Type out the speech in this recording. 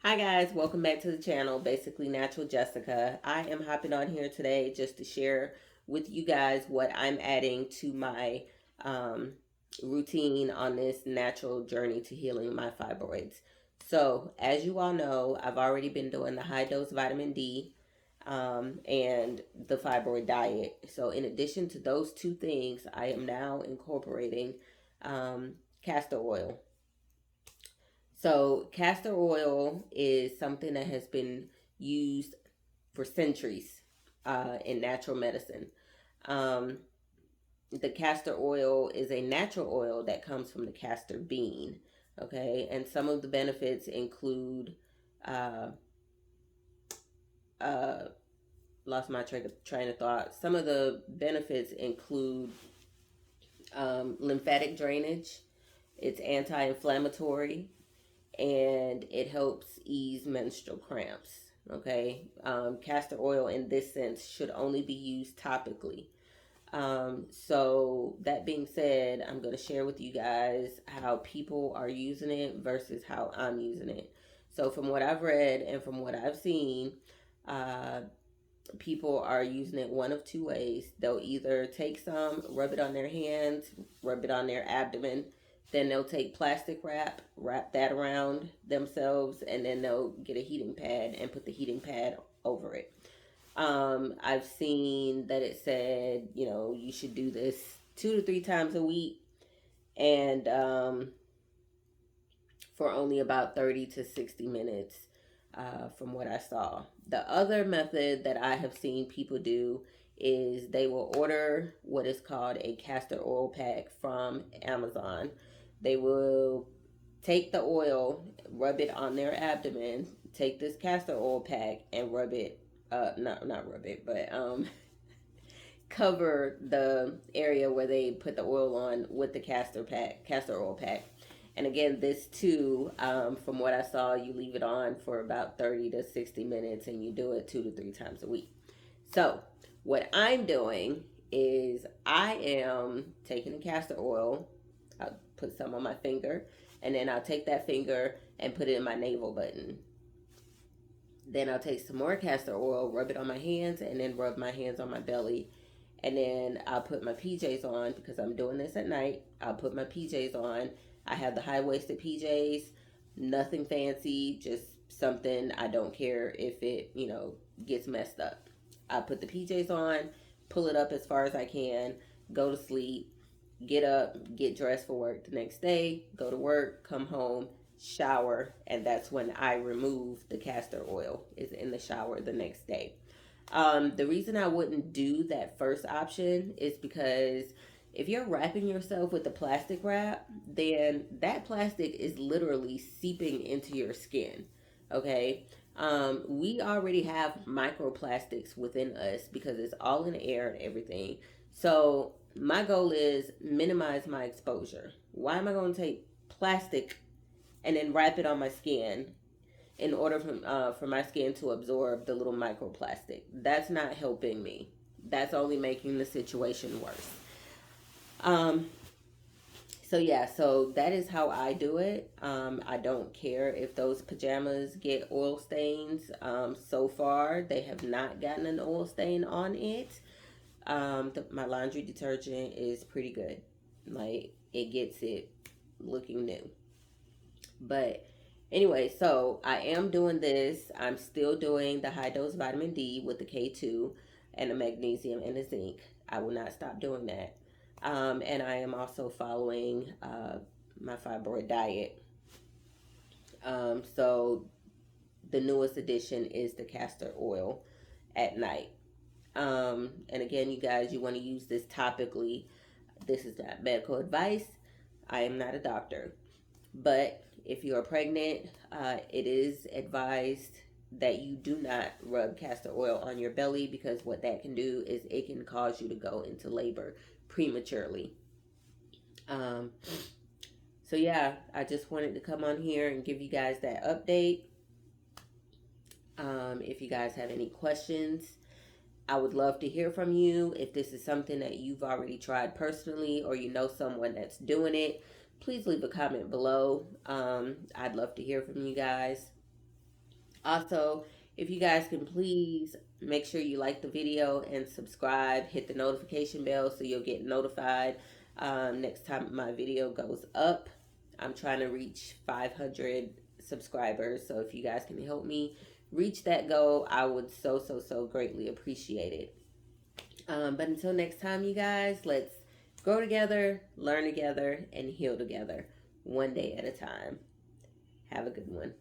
Hi guys, welcome back to the channel, Basically Natural Jessica. I am hopping on here today just to share with you guys what I'm adding to my um, routine on this natural journey to healing my fibroids. So, as you all know, I've already been doing the high dose vitamin D and the fibroid diet. So, in addition to those two things, I am now incorporating castor oil. So, castor oil is something that has been used for centuries in natural medicine. Um, the castor oil is a natural oil that comes from the castor bean. Okay, and some of the benefits include uh, uh, lost my train of thought. Some of the benefits include lymphatic drainage, it's anti inflammatory, and it helps ease menstrual cramps. Okay, castor oil in this sense should only be used topically. So that being said, I'm going to share with you guys how people are using it versus how I'm using it. So from what I've read and from what I've seen, uh, people are using it one of two ways. They'll either take some, rub it on their hands, rub it on their abdomen, then they'll take plastic wrap that around themselves, and then they'll get a heating pad and put the heating pad over it. I've seen that it said, you should do this 2 to 3 times a week, and for only about 30 to 60 minutes, from what I saw. The other method that I have seen people do is they will order what is called a castor oil pack from Amazon. They will take the oil, rub it on their abdomen, take this castor oil pack and rub it, not rub it, but cover the area where they put the oil on with the castor oil pack. And again, this too, from what I saw, you leave it on for about 30 to 60 minutes and you do it 2 to 3 times a week. So, what I'm doing is I am taking the castor oil, I'll put some on my finger, and then I'll take that finger and put it in my navel button. Then I'll take some more castor oil, rub it on my hands, and then rub my hands on my belly. And then I'll put my PJs on because I'm doing this at night. I'll put my PJs on. I have the high waisted PJs, nothing fancy, just something I don't care if it, gets messed up. I put the PJs on, pull it up as far as I can, go to sleep, get up, get dressed for work the next day, go to work, come home, shower, and that's when I remove the castor oil, is in the shower the next day. The reason I wouldn't do that first option is because if you're wrapping yourself with the plastic wrap, then that plastic is literally seeping into your skin. Okay. We already have microplastics within us because it's all in the air and everything. So my goal is minimize my exposure. Why am I going to take plastic and then wrap it on my skin in order for my skin to absorb the little microplastic? That's not helping me. That's only making the situation worse. Um, so yeah, so that is how I do it. I don't care if those pajamas get oil stains. So far, they have not gotten an oil stain on it. My laundry detergent is pretty good. Like, it gets it looking new. But anyway, so I am doing this. I'm still doing the high dose vitamin D with the K2 and the magnesium and the zinc. I will not stop doing that. And I am also following my fibroid diet. So the newest addition is the castor oil at night. And again, you guys, you want to use this topically. This is not medical advice. I am not a doctor. But if you are pregnant, it is advised that you do not rub castor oil on your belly because what that can do is it can cause you to go into labor prematurely. Um, so yeah, I just wanted to come on here and give you guys that update. If you guys have any questions, I would love to hear from you. If this is something that you've already tried personally or you know someone that's doing it, please leave a comment below. I'd love to hear from you guys. Also, if you guys can please make sure you like the video and subscribe, hit the notification bell so you'll get notified next time my video goes up. I'm trying to reach 500 subscribers, so if you guys can help me reach that goal, I would so greatly appreciate it. But until next time, you guys, let's grow together, learn together, and heal together, one day at a time. Have a good one.